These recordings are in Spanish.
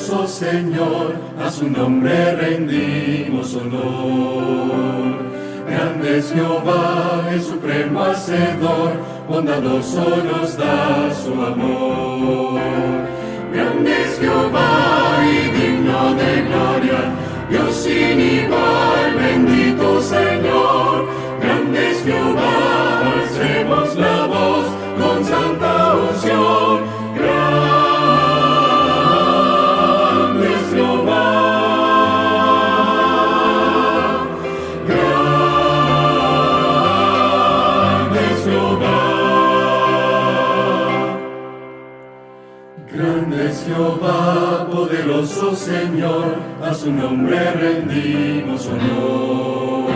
poderoso Señor, a su nombre rendimos honor. Grande es Jehová, el supremo hacedor, bondadoso nos da su amor. Grande es Jehová y digno de gloria, Dios sin igual, bendito Señor. Grande es Jehová, alcemos la voz con santa unción. Grande es Jehová. Grande es Jehová. Grande es Jehová, poderoso Señor, a su nombre rendimos honor.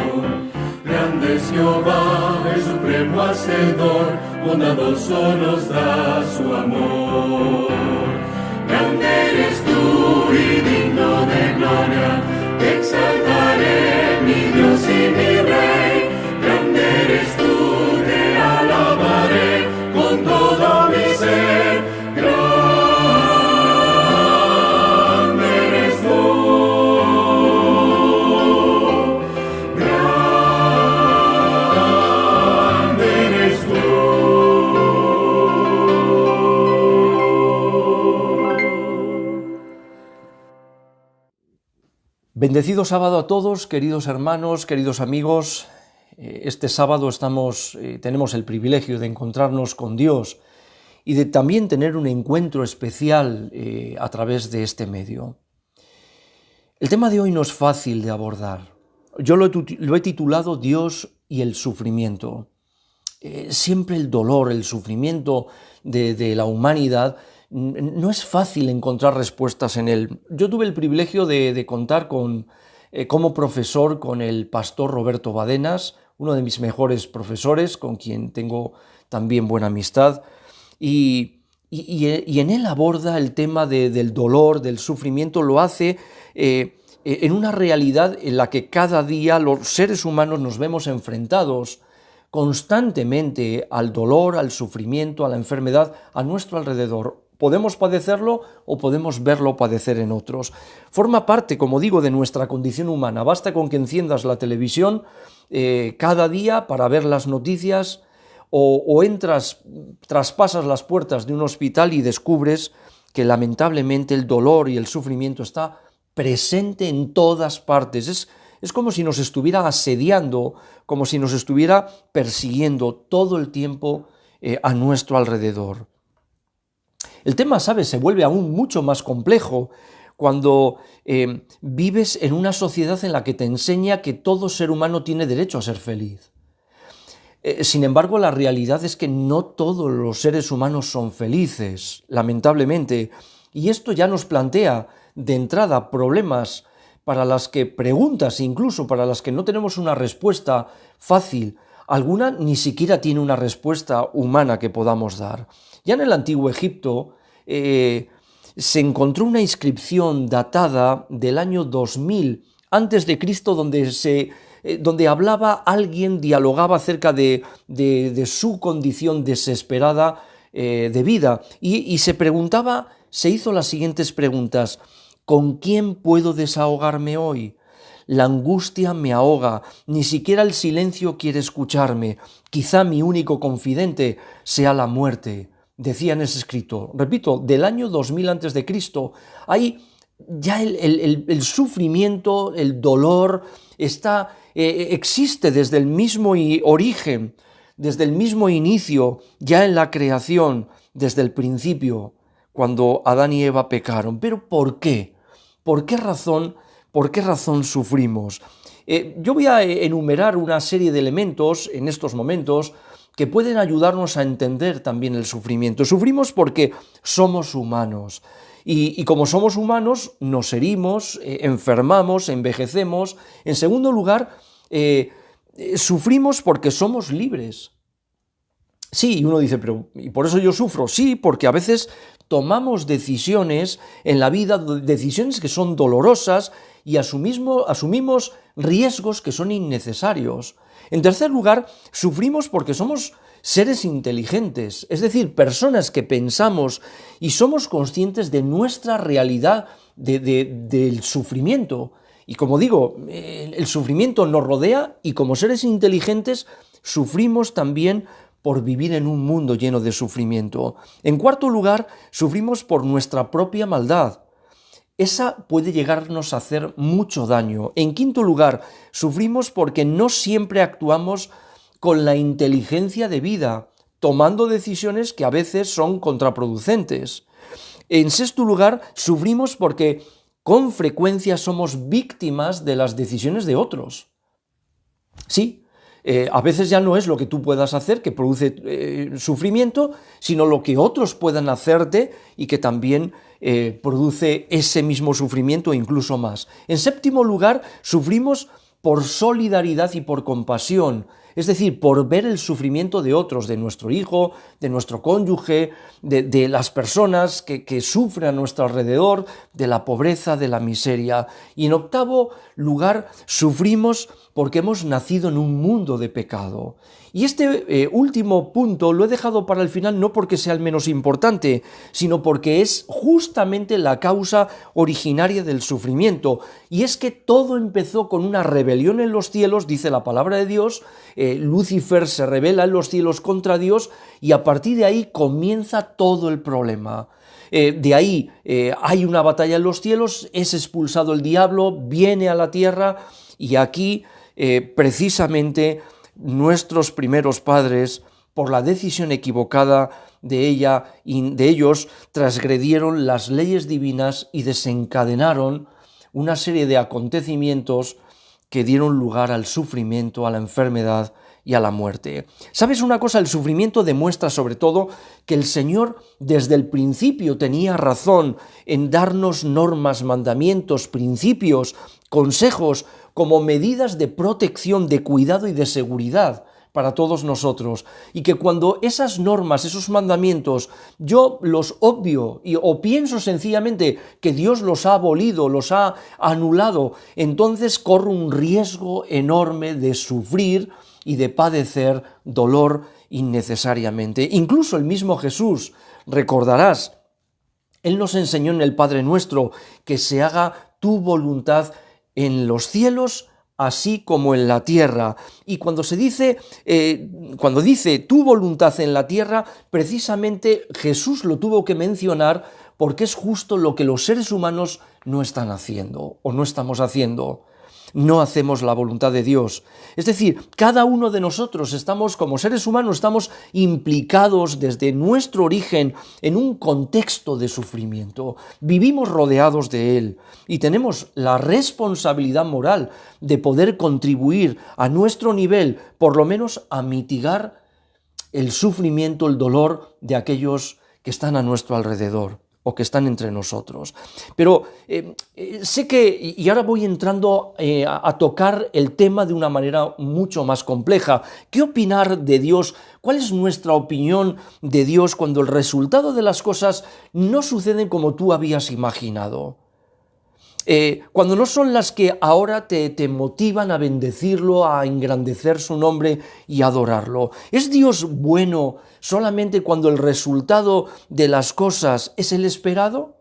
Grande es Jehová, el supremo hacedor, bondadoso nos da su amor. Grande eres tú y digno de gloria, te exaltaré, mi Dios y mi Rey. Grande eres tú, te alabaré con todo mi ser. Grande eres tú. Bendecido sábado a todos, queridos hermanos, queridos amigos. Este sábado tenemos el privilegio de encontrarnos con Dios y de también tener un encuentro especial a través de este medio. El tema de hoy no es fácil de abordar. Yo lo he titulado Dios y el sufrimiento. Siempre el dolor, el sufrimiento de la humanidad, no es fácil encontrar respuestas en él. Yo tuve el privilegio de contar como profesor con el pastor Roberto Badenas, uno de mis mejores profesores, con quien tengo también buena amistad, y en él aborda el tema del dolor, del sufrimiento, lo hace en una realidad en la que cada día los seres humanos nos vemos enfrentados constantemente al dolor, al sufrimiento, a la enfermedad a nuestro alrededor. Podemos padecerlo o podemos verlo padecer en otros. Forma parte, como digo, de nuestra condición humana. Basta con que enciendas la televisión cada día para ver las noticias o traspasas las puertas de un hospital y descubres que lamentablemente el dolor y el sufrimiento está presente en todas partes. Es como si nos estuviera asediando, como si nos estuviera persiguiendo todo el tiempo a nuestro alrededor. El tema, ¿sabes?, se vuelve aún mucho más complejo cuando vives en una sociedad en la que te enseña que todo ser humano tiene derecho a ser feliz. Sin embargo, la realidad es que no todos los seres humanos son felices, lamentablemente, y esto ya nos plantea de entrada problemas para las que preguntas, incluso para las que no tenemos una respuesta fácil. Alguna ni siquiera tiene una respuesta humana que podamos dar. Ya en el antiguo Egipto se encontró una inscripción datada del año 2000 a.C., donde hablaba alguien, dialogaba acerca de su condición desesperada de vida y se hizo las siguientes preguntas: ¿con quién puedo desahogarme hoy? La angustia me ahoga, ni siquiera el silencio quiere escucharme. Quizá mi único confidente sea la muerte. Decía en ese escrito, repito, del año 2000 a.C., ahí ya el sufrimiento, el dolor, existe desde el mismo origen, desde el mismo inicio, ya en la creación, desde el principio, cuando Adán y Eva pecaron. ¿Pero por qué? ¿Por qué razón sufrimos? Yo voy a enumerar una serie de elementos en estos momentos que pueden ayudarnos a entender también el sufrimiento. Sufrimos porque somos humanos y como somos humanos nos herimos, enfermamos, envejecemos. En segundo lugar, sufrimos porque somos libres. Sí, y uno dice, pero ¿y por eso yo sufro? Sí, porque a veces tomamos decisiones en la vida, decisiones que son dolorosas y asumimos riesgos que son innecesarios. En tercer lugar, sufrimos porque somos seres inteligentes, es decir, personas que pensamos y somos conscientes de nuestra realidad del sufrimiento. Y como digo, el sufrimiento nos rodea y como seres inteligentes sufrimos también por vivir en un mundo lleno de sufrimiento. En cuarto lugar, sufrimos por nuestra propia maldad. Esa puede llegarnos a hacer mucho daño. En quinto lugar, sufrimos porque no siempre actuamos con la inteligencia debida, tomando decisiones que a veces son contraproducentes. En sexto lugar, sufrimos porque con frecuencia somos víctimas de las decisiones de otros. Sí, a veces ya no es lo que tú puedas hacer que produce sufrimiento, sino lo que otros puedan hacerte y que también produce ese mismo sufrimiento e incluso más. En séptimo lugar, sufrimos por solidaridad y por compasión, es decir, por ver el sufrimiento de otros, de nuestro hijo, de nuestro cónyuge, de las personas que sufren a nuestro alrededor, de la pobreza, de la miseria. Y en octavo lugar, sufrimos porque hemos nacido en un mundo de pecado. Y este último punto lo he dejado para el final no porque sea el menos importante, sino porque es justamente la causa originaria del sufrimiento. Y es que todo empezó con una rebelión en los cielos, dice la palabra de Dios. Lucifer se rebela en los cielos contra Dios y a partir de ahí comienza todo el problema. De ahí hay una batalla en los cielos, es expulsado el diablo, viene a la tierra y aquí precisamente nuestros primeros padres, por la decisión equivocada de ellos, transgredieron las leyes divinas y desencadenaron una serie de acontecimientos que dieron lugar al sufrimiento, a la enfermedad y a la muerte. ¿Sabes una cosa? El sufrimiento demuestra sobre todo que el Señor desde el principio tenía razón en darnos normas, mandamientos, principios, consejos, como medidas de protección, de cuidado y de seguridad para todos nosotros, y que cuando esas normas, esos mandamientos, yo los obvio o pienso sencillamente que Dios los ha abolido, los ha anulado, entonces corro un riesgo enorme de sufrir y de padecer dolor innecesariamente. Incluso el mismo Jesús, recordarás, Él nos enseñó en el Padre Nuestro que se haga tu voluntad en los cielos así como en la tierra. Y cuando dice tu voluntad en la tierra, precisamente Jesús lo tuvo que mencionar porque es justo lo que los seres humanos no están haciendo o no estamos haciendo. No hacemos la voluntad de Dios. Es decir, cada uno de nosotros estamos, como seres humanos, estamos implicados desde nuestro origen en un contexto de sufrimiento. Vivimos rodeados de él y tenemos la responsabilidad moral de poder contribuir a nuestro nivel, por lo menos a mitigar el sufrimiento, el dolor de aquellos que están a nuestro alrededor o que están entre nosotros. Pero sé que, y ahora voy entrando a tocar el tema de una manera mucho más compleja. ¿Qué opinar de Dios? ¿Cuál es nuestra opinión de Dios cuando el resultado de las cosas no suceden como tú habías imaginado? Cuando no son las que ahora te motivan a bendecirlo, a engrandecer su nombre y a adorarlo. ¿Es Dios bueno solamente cuando el resultado de las cosas es el esperado?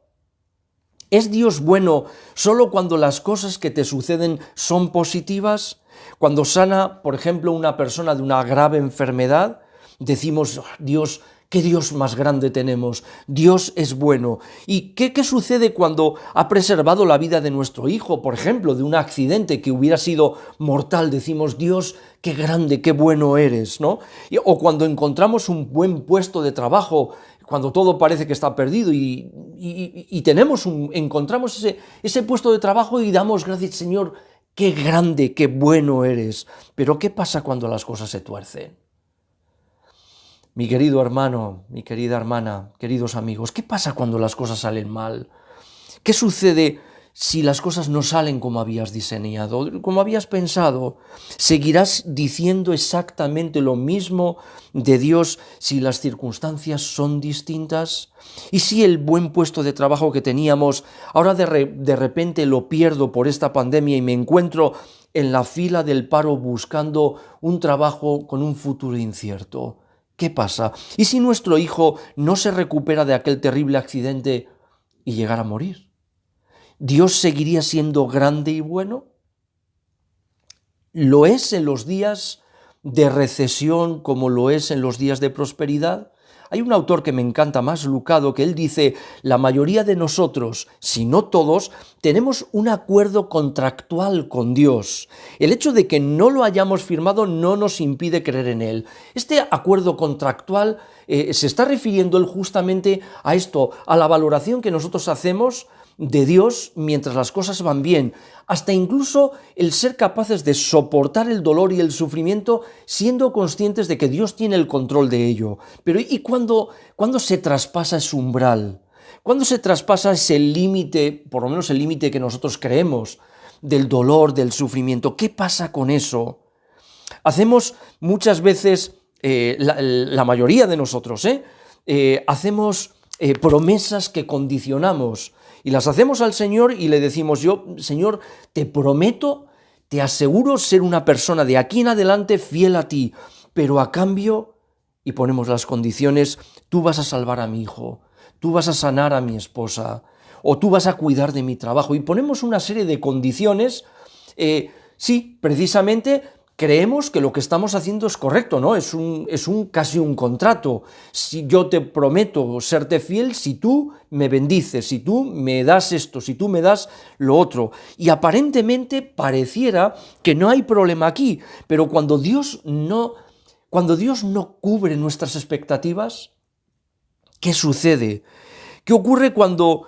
¿Es Dios bueno solo cuando las cosas que te suceden son positivas? Cuando sana, por ejemplo, una persona de una grave enfermedad, decimos, Dios, ¿qué Dios más grande tenemos? Dios es bueno. ¿Y qué sucede cuando ha preservado la vida de nuestro hijo, por ejemplo, de un accidente que hubiera sido mortal? Decimos, Dios, qué grande, qué bueno eres, ¿no? O cuando encontramos un buen puesto de trabajo, cuando todo parece que está perdido y encontramos ese puesto de trabajo y damos gracias, Señor, qué grande, qué bueno eres. Pero ¿qué pasa cuando las cosas se tuercen? Mi querido hermano, mi querida hermana, queridos amigos, ¿qué pasa cuando las cosas salen mal? ¿Qué sucede si las cosas no salen como habías diseñado, como habías pensado? ¿Seguirás diciendo exactamente lo mismo de Dios si las circunstancias son distintas? ¿Y si el buen puesto de trabajo que teníamos, ahora de repente lo pierdo por esta pandemia y me encuentro en la fila del paro buscando un trabajo con un futuro incierto? ¿Qué pasa? ¿Y si nuestro hijo no se recupera de aquel terrible accidente y llegara a morir? ¿Dios seguiría siendo grande y bueno? ¿Lo es en los días de recesión como lo es en los días de prosperidad? Hay un autor que me encanta, más Lucado, que él dice: la mayoría de nosotros, si no todos, tenemos un acuerdo contractual con Dios. El hecho de que no lo hayamos firmado no nos impide creer en Él. Este acuerdo contractual se está refiriendo él justamente a esto, a la valoración que nosotros hacemos de Dios mientras las cosas van bien, hasta incluso el ser capaces de soportar el dolor y el sufrimiento siendo conscientes de que Dios tiene el control de ello. Pero ¿y cuándo se traspasa ese umbral? ¿Cuándo se traspasa ese límite, por lo menos el límite que nosotros creemos, del dolor, del sufrimiento? ¿Qué pasa con eso? Hacemos muchas veces, la mayoría de nosotros, hacemos promesas que condicionamos, y las hacemos al Señor y le decimos: yo, Señor, te prometo, te aseguro ser una persona de aquí en adelante fiel a ti, pero a cambio, y ponemos las condiciones: tú vas a salvar a mi hijo, tú vas a sanar a mi esposa, o tú vas a cuidar de mi trabajo, y ponemos una serie de condiciones. Sí, precisamente creemos que lo que estamos haciendo es correcto, ¿no? Es casi un contrato. Si yo te prometo serte fiel, si tú me bendices, si tú me das esto, si tú me das lo otro. Y aparentemente pareciera que no hay problema aquí, pero cuando Dios no cubre nuestras expectativas, ¿qué sucede? ¿Qué ocurre cuando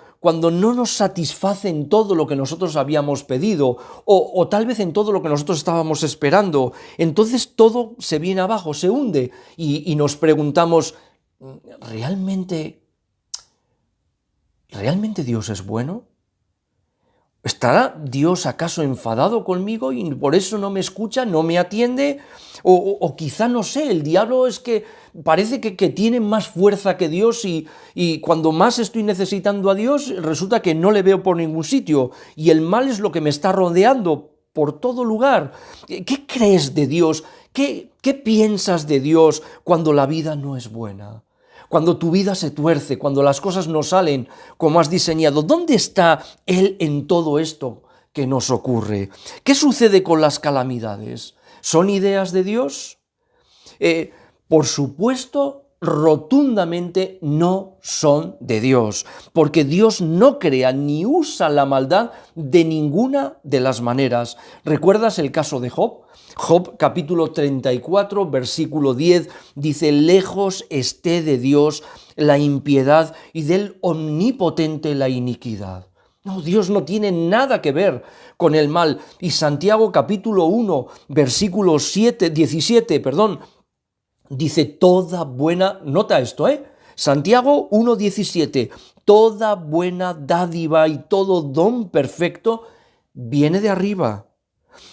no nos satisface en todo lo que nosotros habíamos pedido, o tal vez en todo lo que nosotros estábamos esperando? Entonces todo se viene abajo, se hunde, y nos preguntamos: ¿realmente Dios es bueno? ¿Estará Dios acaso enfadado conmigo y por eso no me escucha, no me atiende? O quizá, no sé, el diablo es que parece que tiene más fuerza que Dios, y cuando más estoy necesitando a Dios, resulta que no le veo por ningún sitio, y el mal es lo que me está rodeando por todo lugar. ¿Qué crees de Dios? ¿Qué piensas de Dios cuando la vida no es buena? Cuando tu vida se tuerce, cuando las cosas no salen como has diseñado, ¿dónde está Él en todo esto que nos ocurre? ¿Qué sucede con las calamidades? ¿Son ideas de Dios? Por supuesto, rotundamente no son de Dios, porque Dios no crea ni usa la maldad de ninguna de las maneras. ¿Recuerdas el caso de Job? Job capítulo 34, versículo 10, dice: lejos esté de Dios la impiedad y del omnipotente la iniquidad. No, Dios no tiene nada que ver con el mal. Y Santiago capítulo 1, versículo 17, dice: toda buena, nota esto, Santiago 1:17, toda buena dádiva y todo don perfecto viene de arriba,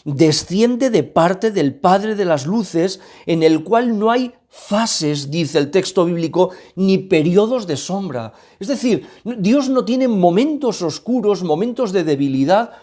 desciende de parte del Padre de las luces, en el cual no hay fases, dice el texto bíblico, ni periodos de sombra. Es decir, Dios no tiene momentos oscuros, momentos de debilidad,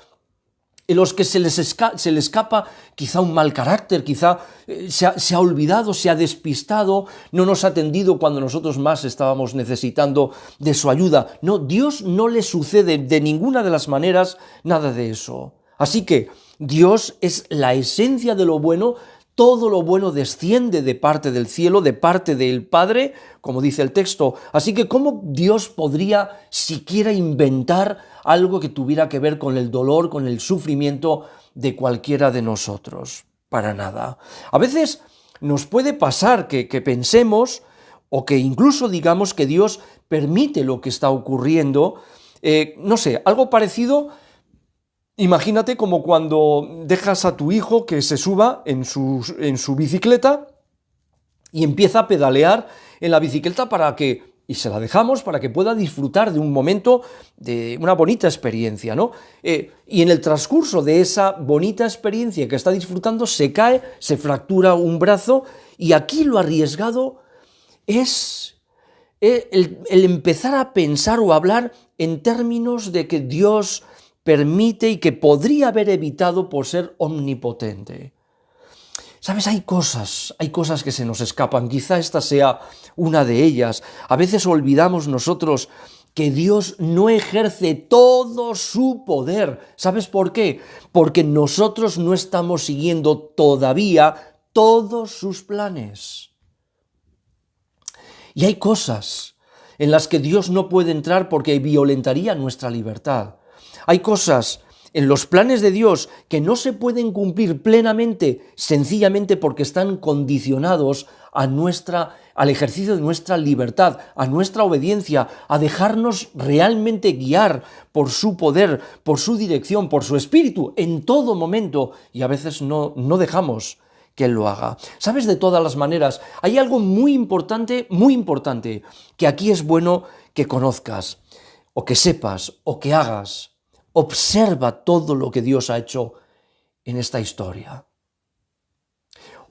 en los que se le escapa quizá un mal carácter, quizá se ha olvidado, se ha despistado, no nos ha atendido cuando nosotros más estábamos necesitando de su ayuda. No, Dios no le sucede de ninguna de las maneras nada de eso. Así que Dios es la esencia de lo bueno. Todo lo bueno desciende de parte del cielo, de parte del Padre, como dice el texto. Así que, ¿cómo Dios podría siquiera inventar algo que tuviera que ver con el dolor, con el sufrimiento de cualquiera de nosotros? Para nada. A veces nos puede pasar que pensemos, o que incluso digamos, que Dios permite lo que está ocurriendo. No sé, algo parecido. Imagínate como cuando dejas a tu hijo que se suba en su bicicleta y empieza a pedalear en la bicicleta y se la dejamos para que pueda disfrutar de un momento, de una bonita experiencia, ¿no? Y en el transcurso de esa bonita experiencia que está disfrutando, se cae, se fractura un brazo, y aquí lo arriesgado es el empezar a pensar o hablar en términos de que Dios permite y que podría haber evitado por ser omnipotente. ¿Sabes? Hay cosas que se nos escapan, quizá esta sea una de ellas. A veces olvidamos nosotros que Dios no ejerce todo su poder. ¿Sabes por qué? Porque nosotros no estamos siguiendo todavía todos sus planes. Y hay cosas en las que Dios no puede entrar porque violentaría nuestra libertad. Hay cosas en los planes de Dios que no se pueden cumplir plenamente, sencillamente porque están condicionados al ejercicio de nuestra libertad, a nuestra obediencia, a dejarnos realmente guiar por su poder, por su dirección, por su espíritu en todo momento, y a veces no dejamos que Él lo haga. ¿Sabes? De todas las maneras, hay algo muy importante, que aquí es bueno que conozcas, o que sepas, o que hagas. Observa todo lo que Dios ha hecho en esta historia.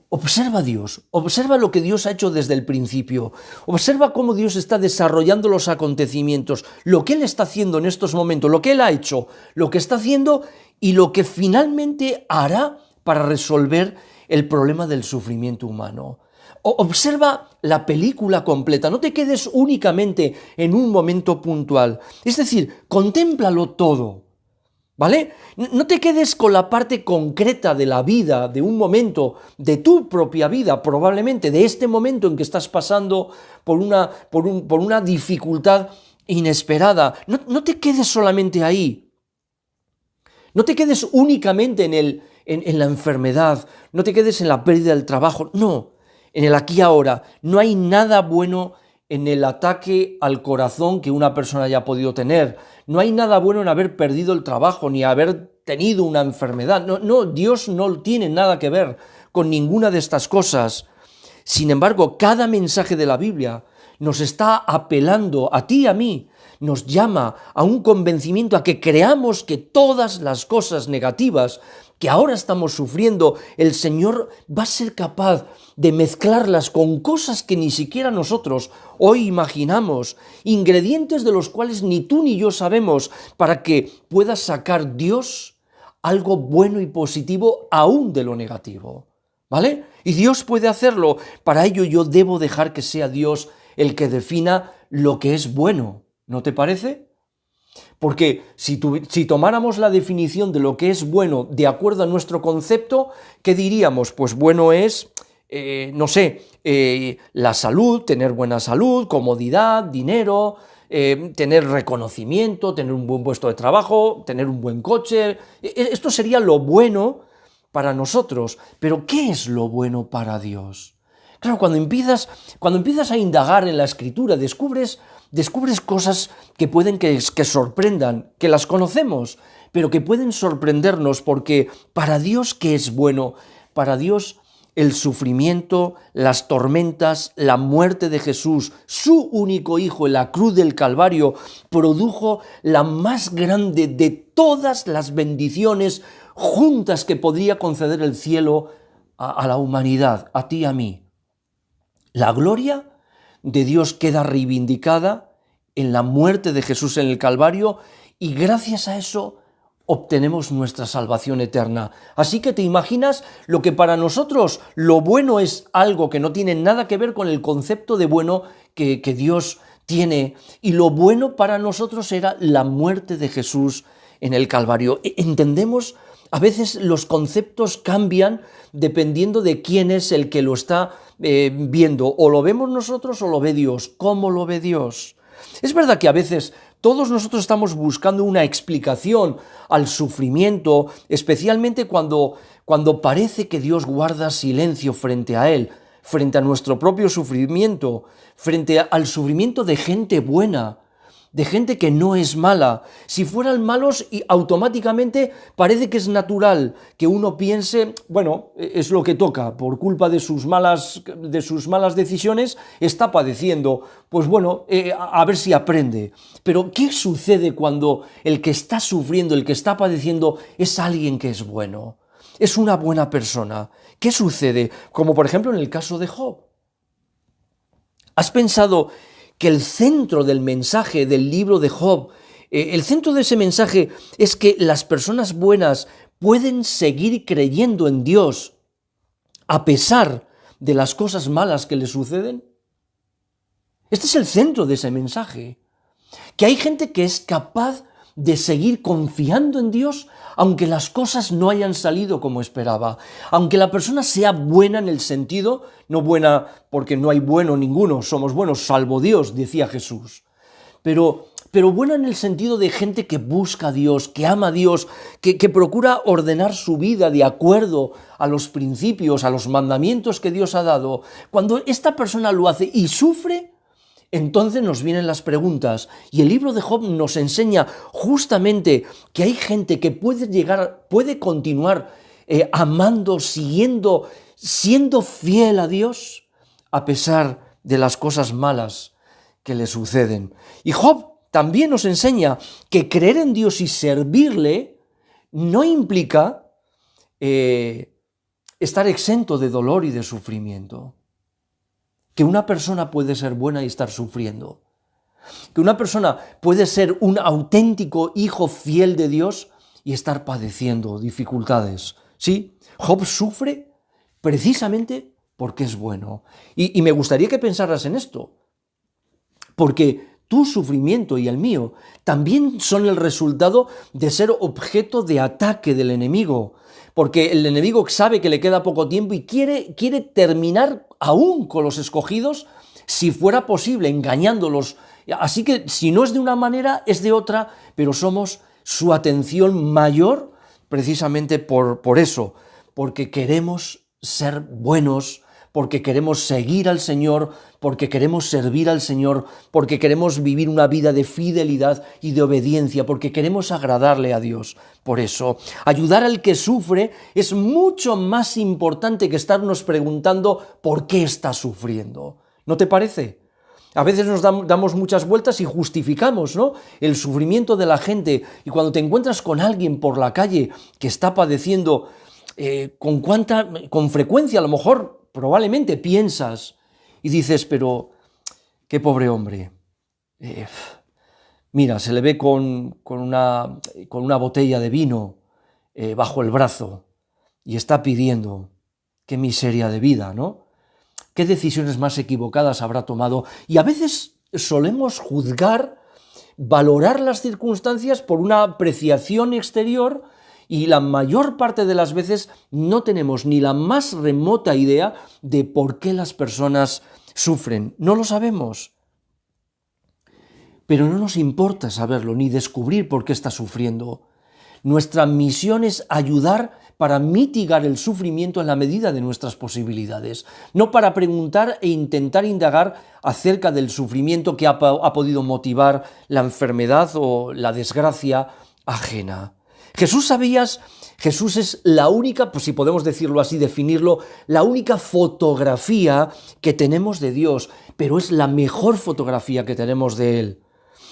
Observa a Dios, observa lo que Dios ha hecho desde el principio, observa cómo Dios está desarrollando los acontecimientos, lo que Él está haciendo en estos momentos, lo que Él ha hecho, lo que está haciendo y lo que finalmente hará para resolver el problema del sufrimiento humano. Observa la película completa, no te quedes únicamente en un momento puntual, es decir, contémplalo todo. ¿Vale? No te quedes con la parte concreta de la vida, de un momento, de tu propia vida, probablemente de este momento en que estás pasando por una dificultad inesperada. No te quedes solamente ahí. No te quedes únicamente en la enfermedad, no te quedes en la pérdida del trabajo, no, en el aquí y ahora. No hay nada bueno en el ataque al corazón que una persona haya podido tener. No hay nada bueno en haber perdido el trabajo ni haber tenido una enfermedad. No, Dios no tiene nada que ver con ninguna de estas cosas. Sin embargo, cada mensaje de la Biblia nos está apelando a ti y a mí, nos llama a un convencimiento, a que creamos que todas las cosas negativas que ahora estamos sufriendo, el Señor va a ser capaz de mezclarlas con cosas que ni siquiera nosotros hoy imaginamos, ingredientes de los cuales ni tú ni yo sabemos, para que pueda sacar Dios algo bueno y positivo aún de lo negativo, ¿vale? Y Dios puede hacerlo. Para ello yo debo dejar que sea Dios el que defina lo que es bueno, ¿no te parece? Porque si tomáramos la definición de lo que es bueno de acuerdo a nuestro concepto, ¿qué diríamos? Pues bueno es, la salud, tener buena salud, comodidad, dinero, tener reconocimiento, tener un buen puesto de trabajo, tener un buen coche. Esto sería lo bueno para nosotros. Pero ¿qué es lo bueno para Dios? Claro, cuando empiezas a indagar en la Escritura, descubres cosas que pueden que sorprendan, que las conocemos, pero que pueden sorprendernos, porque para Dios, ¿qué es bueno? Para Dios, el sufrimiento, las tormentas, la muerte de Jesús, su único Hijo en la cruz del Calvario, produjo la más grande de todas las bendiciones juntas que podría conceder el cielo a la humanidad, a ti y a mí. La gloria de Dios queda reivindicada en la muerte de Jesús en el Calvario, y gracias a eso obtenemos nuestra salvación eterna. Así que te imaginas lo que para nosotros lo bueno es algo que no tiene nada que ver con el concepto de bueno que Dios tiene, y lo bueno para nosotros era la muerte de Jesús en el Calvario. Entendemos, a veces los conceptos cambian dependiendo de quién es el que lo está viendo. O lo vemos nosotros o lo ve Dios. ¿Cómo lo ve Dios? Es verdad que a veces todos nosotros estamos buscando una explicación al sufrimiento, especialmente cuando parece que Dios guarda silencio frente a él, frente a nuestro propio sufrimiento, frente al sufrimiento de gente buena, de gente que no es mala. Si fueran malos, y automáticamente parece que es natural que uno piense, bueno, es lo que toca, por culpa de sus malas decisiones está padeciendo, pues bueno, a ver si aprende. Pero ¿qué sucede cuando el que está sufriendo, el que está padeciendo, es alguien que es bueno? Es una buena persona. ¿Qué sucede? Como por ejemplo en el caso de Job. ¿Has pensado que el centro del mensaje del libro de Job, el centro de ese mensaje es que las personas buenas pueden seguir creyendo en Dios a pesar de las cosas malas que les suceden? Este es el centro de ese mensaje. que hay gente que es capaz de seguir confiando en Dios aunque las cosas no hayan salido como esperaba, aunque la persona sea buena en el sentido, no buena porque no hay bueno ninguno, somos buenos salvo Dios, decía Jesús, pero buena en el sentido de gente que busca a Dios, que ama a Dios, que procura ordenar su vida de acuerdo a los principios, a los mandamientos que Dios ha dado. Cuando esta persona lo hace y sufre, entonces nos vienen las preguntas, y el libro de Job nos enseña justamente que hay gente que puede continuar amando, siguiendo, siendo fiel a Dios, a pesar de las cosas malas que le suceden. Y Job también nos enseña que creer en Dios y servirle no implica estar exento de dolor y de sufrimiento. Que una persona puede ser buena y estar sufriendo. Que una persona puede ser un auténtico hijo fiel de Dios y estar padeciendo dificultades. Sí, Job sufre precisamente porque es bueno. Y me gustaría que pensaras en esto, porque tu sufrimiento y el mío también son el resultado de ser objeto de ataque del enemigo, porque el enemigo sabe que le queda poco tiempo y quiere terminar aún con los escogidos, si fuera posible, engañándolos. Así que si no es de una manera, es de otra, pero somos su atención mayor precisamente por eso, porque queremos ser buenos, porque queremos seguir al Señor, porque queremos servir al Señor, porque queremos vivir una vida de fidelidad y de obediencia, porque queremos agradarle a Dios. Por eso, ayudar al que sufre es mucho más importante que estarnos preguntando por qué está sufriendo. ¿No te parece? A veces nos damos muchas vueltas y justificamos, ¿no?, el sufrimiento de la gente, y cuando te encuentras con alguien por la calle que está padeciendo, con frecuencia a lo mejor probablemente piensas y dices, pero qué pobre hombre, mira, se le ve con una botella de vino bajo el brazo y está pidiendo, qué miseria de vida, ¿no? ¿Qué decisiones más equivocadas habrá tomado? Y a veces solemos juzgar, valorar las circunstancias por una apreciación exterior, y la mayor parte de las veces no tenemos ni la más remota idea de por qué las personas sufren. No lo sabemos. Pero no nos importa saberlo ni descubrir por qué está sufriendo. Nuestra misión es ayudar para mitigar el sufrimiento en la medida de nuestras posibilidades, no para preguntar e intentar indagar acerca del sufrimiento que ha podido motivar la enfermedad o la desgracia ajena. Jesús es la única, pues si podemos decirlo así, definirlo, la única fotografía que tenemos de Dios, pero es la mejor fotografía que tenemos de Él.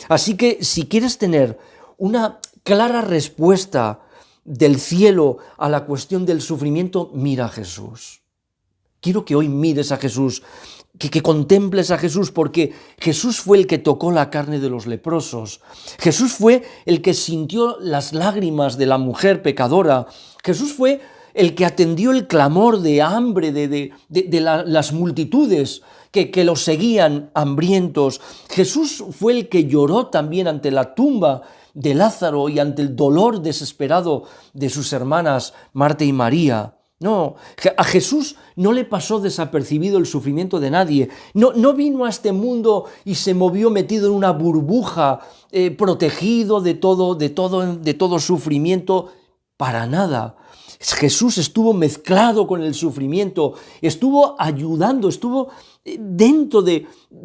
Así que si quieres tener una clara respuesta del cielo a la cuestión del sufrimiento, mira a Jesús. Quiero que hoy mires a Jesús, que contemples a Jesús, porque Jesús fue el que tocó la carne de los leprosos. Jesús fue el que sintió las lágrimas de la mujer pecadora. Jesús fue el que atendió el clamor de hambre de las multitudes que lo seguían hambrientos. Jesús fue el que lloró también ante la tumba de Lázaro y ante el dolor desesperado de sus hermanas Marta y María. No, a Jesús no le pasó desapercibido el sufrimiento de nadie. No vino a este mundo y se movió metido en una burbuja, protegido de todo sufrimiento. Para nada. Jesús estuvo mezclado con el sufrimiento, estuvo ayudando, estuvo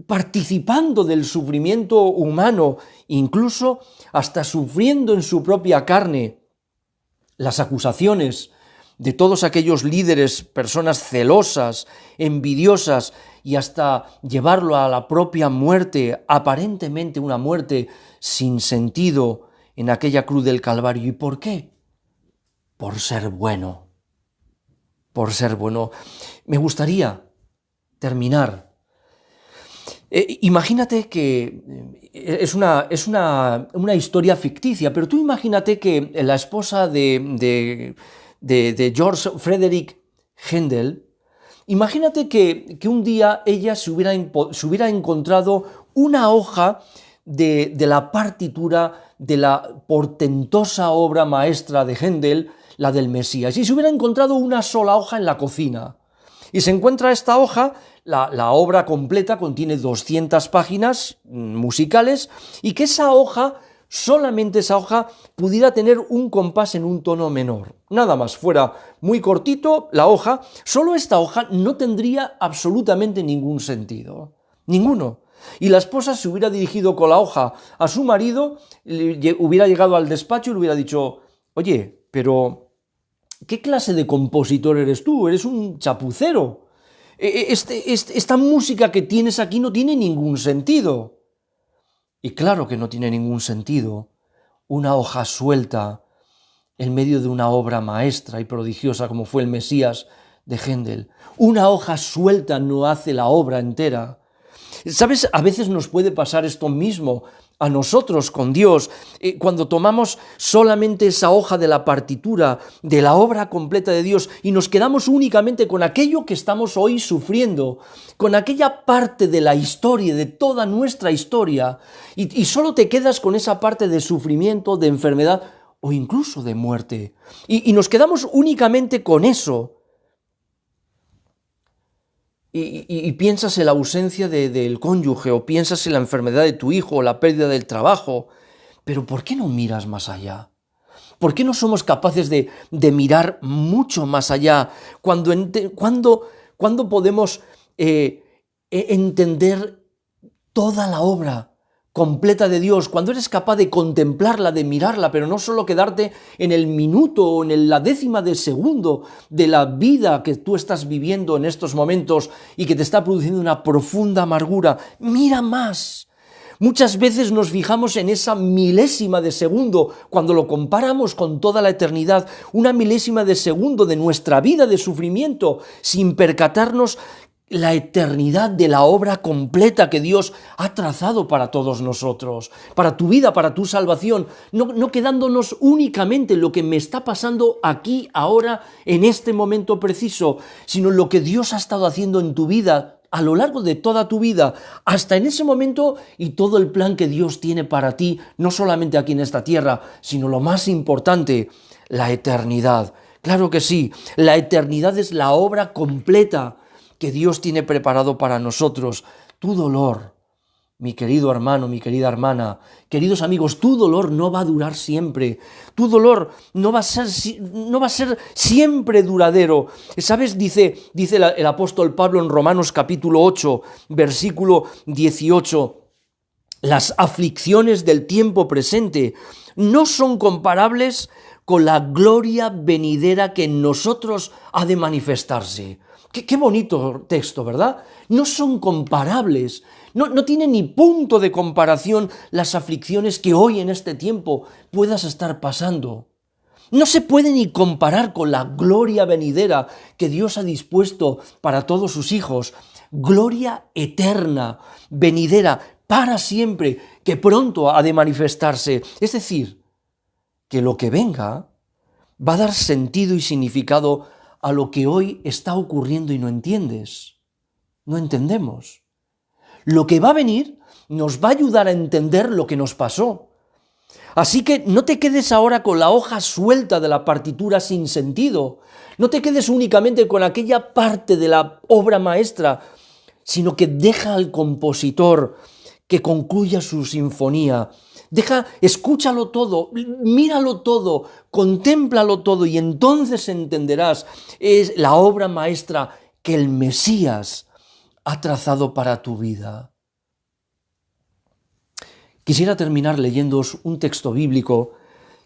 participando del sufrimiento humano, incluso hasta sufriendo en su propia carne las acusaciones de todos aquellos líderes, personas celosas, envidiosas, y hasta llevarlo a la propia muerte, aparentemente una muerte sin sentido en aquella cruz del Calvario. ¿Y por qué? Por ser bueno. Por ser bueno. Me gustaría terminar. Imagínate que es una historia ficticia, pero tú imagínate que la esposa de George Frederick Händel, imagínate que un día ella se hubiera encontrado una hoja de la partitura de la portentosa obra maestra de Händel, la del Mesías, y se hubiera encontrado una sola hoja en la cocina. Y se encuentra esta hoja, la obra completa contiene 200 páginas musicales, y que solamente esa hoja pudiera tener un compás en un tono menor. Nada más, fuera muy cortito la hoja, solo esta hoja no tendría absolutamente ningún sentido. Ninguno. Y la esposa se hubiera dirigido con la hoja a su marido, hubiera llegado al despacho y le hubiera dicho: oye, pero ¿qué clase de compositor eres tú? Eres un chapucero. Esta música que tienes aquí no tiene ningún sentido. Y claro que no tiene ningún sentido una hoja suelta en medio de una obra maestra y prodigiosa como fue el Mesías de Händel. Una hoja suelta no hace la obra entera. ¿Sabes? A veces nos puede pasar esto mismo a nosotros con Dios, cuando tomamos solamente esa hoja de la partitura, de la obra completa de Dios, y nos quedamos únicamente con aquello que estamos hoy sufriendo, con aquella parte de la historia, de toda nuestra historia, y solo te quedas con esa parte de sufrimiento, de enfermedad o incluso de muerte, y nos quedamos únicamente con eso. Y piensas en la ausencia del cónyuge, o piensas en la enfermedad de tu hijo, o la pérdida del trabajo. Pero ¿por qué no miras más allá? ¿Por qué no somos capaces de mirar mucho más allá? Cuando podemos entender toda la obra completa de Dios, cuando eres capaz de contemplarla, de mirarla, pero no solo quedarte en el minuto o en la décima de segundo de la vida que tú estás viviendo en estos momentos y que te está produciendo una profunda amargura. Mira más. Muchas veces nos fijamos en esa milésima de segundo, cuando lo comparamos con toda la eternidad, una milésima de segundo de nuestra vida de sufrimiento, sin percatarnos la eternidad de la obra completa que Dios ha trazado para todos nosotros, para tu vida, para tu salvación, no quedándonos únicamente en lo que me está pasando aquí, ahora, en este momento preciso, sino lo que Dios ha estado haciendo en tu vida a lo largo de toda tu vida, hasta en ese momento, y todo el plan que Dios tiene para ti, no solamente aquí en esta tierra, sino lo más importante, la eternidad. Claro que sí, la eternidad es la obra completa que Dios tiene preparado para nosotros. Tu dolor, mi querido hermano, mi querida hermana, queridos amigos, tu dolor no va a durar siempre. Tu dolor no va a ser siempre duradero. ¿Sabes? Dice el apóstol Pablo en Romanos capítulo 8, versículo 18, las aflicciones del tiempo presente no son comparables con la gloria venidera que en nosotros ha de manifestarse. Qué bonito texto, ¿verdad? No son comparables, no tiene ni punto de comparación las aflicciones que hoy en este tiempo puedas estar pasando. No se puede ni comparar con la gloria venidera que Dios ha dispuesto para todos sus hijos. Gloria eterna, venidera, para siempre, que pronto ha de manifestarse. Es decir, que lo que venga va a dar sentido y significado a lo que hoy está ocurriendo y no entiendes. No entendemos. Lo que va a venir nos va a ayudar a entender lo que nos pasó. Así que no te quedes ahora con la hoja suelta de la partitura sin sentido. No te quedes únicamente con aquella parte de la obra maestra, sino que deja al compositor que concluya su sinfonía. Escúchalo todo, míralo todo, contémplalo todo, y entonces entenderás, es la obra maestra que el Mesías ha trazado para tu vida. Quisiera terminar leyéndoos un texto bíblico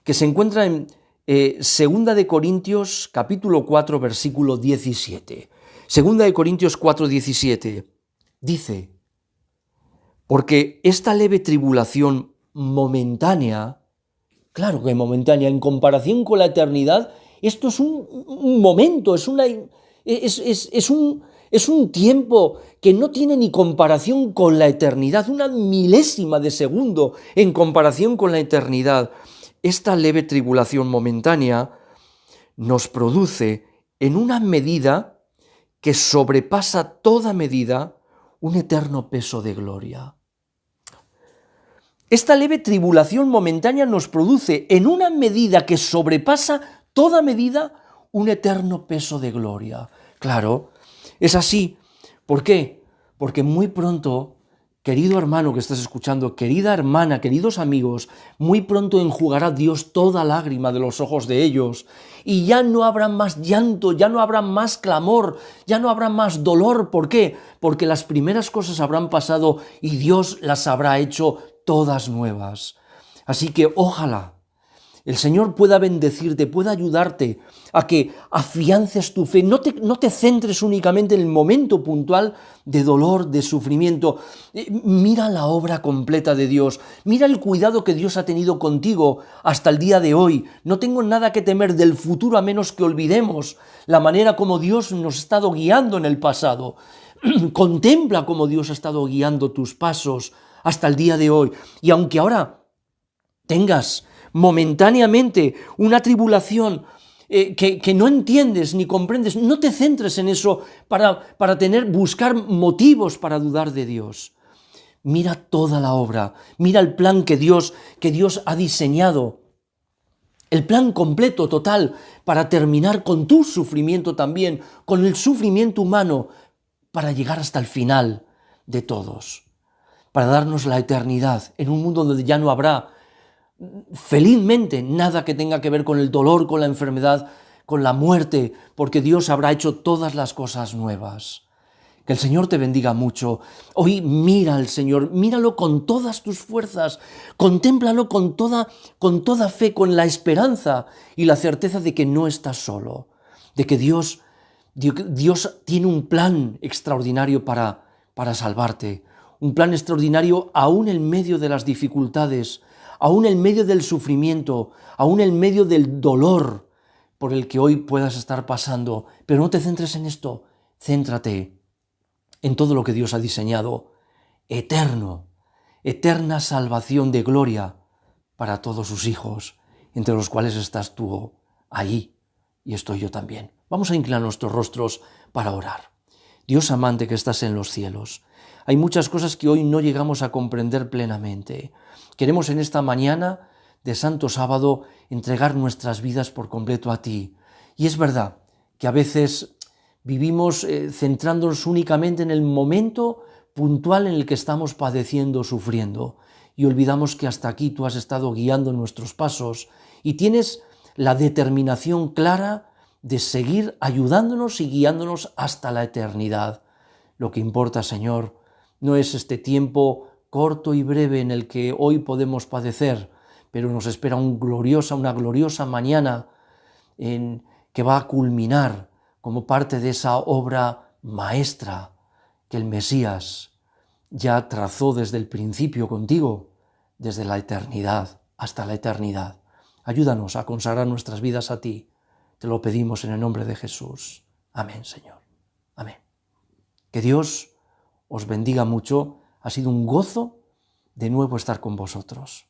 que se encuentra en 2 de Corintios capítulo 4 versículo 17. 2 de Corintios 4, 17 dice: porque esta leve tribulación momentánea, claro que momentánea, en comparación con la eternidad, esto es un momento, es un tiempo que no tiene ni comparación con la eternidad, una milésima de segundo en comparación con la eternidad. Esta leve tribulación momentánea nos produce en una medida que sobrepasa toda medida un eterno peso de gloria. esta leve tribulación momentánea nos produce, en una medida que sobrepasa toda medida, un eterno peso de gloria. Claro, es así. ¿Por qué? Porque muy pronto, querido hermano que estás escuchando, querida hermana, queridos amigos, muy pronto enjugará Dios toda lágrima de los ojos de ellos, y ya no habrá más llanto, ya no habrá más clamor, ya no habrá más dolor. ¿Por qué? Porque las primeras cosas habrán pasado y Dios las habrá hecho todas nuevas. Así que ojalá el Señor pueda bendecirte, pueda ayudarte a que afiances tu fe. No te centres únicamente en el momento puntual de dolor, de sufrimiento. Mira la obra completa de Dios. Mira el cuidado que Dios ha tenido contigo hasta el día de hoy. No tengo nada que temer del futuro a menos que olvidemos la manera como Dios nos ha estado guiando en el pasado. Contempla cómo Dios ha estado guiando tus pasos hasta el día de hoy. Y aunque ahora tengas momentáneamente una tribulación que no entiendes ni comprendes, no te centres en eso para buscar motivos para dudar de Dios. Mira toda la obra, mira el plan que Dios ha diseñado, el plan completo, total, para terminar con tu sufrimiento también, con el sufrimiento humano, para llegar hasta el final de todos, para darnos la eternidad en un mundo donde ya no habrá felizmente nada que tenga que ver con el dolor, con la enfermedad, con la muerte, porque Dios habrá hecho todas las cosas nuevas. Que el Señor te bendiga mucho. Hoy mira al Señor, míralo con todas tus fuerzas, contémplalo con toda fe, con la esperanza y la certeza de que no estás solo, de que Dios tiene un plan extraordinario para salvarte, un plan extraordinario aún en medio de las dificultades, aún en medio del sufrimiento, aún en medio del dolor por el que hoy puedas estar pasando. Pero no te centres en esto, céntrate en todo lo que Dios ha diseñado, eterna salvación de gloria para todos sus hijos, entre los cuales estás tú ahí y estoy yo también. Vamos a inclinar nuestros rostros para orar. Dios amante que estás en los cielos, hay muchas cosas que hoy no llegamos a comprender plenamente. Queremos en esta mañana de Santo Sábado entregar nuestras vidas por completo a ti. Y es verdad que a veces vivimos centrándonos únicamente en el momento puntual en el que estamos padeciendo, sufriendo, y olvidamos que hasta aquí tú has estado guiando nuestros pasos y tienes la determinación clara de seguir ayudándonos y guiándonos hasta la eternidad. Lo que importa, Señor, no es este tiempo corto y breve en el que hoy podemos padecer, pero nos espera una gloriosa mañana que va a culminar como parte de esa obra maestra que el Mesías ya trazó desde el principio contigo, desde la eternidad hasta la eternidad. Ayúdanos a consagrar nuestras vidas a ti. Te lo pedimos en el nombre de Jesús. Amén, Señor. Amén. Que Dios os bendiga mucho. Ha sido un gozo de nuevo estar con vosotros.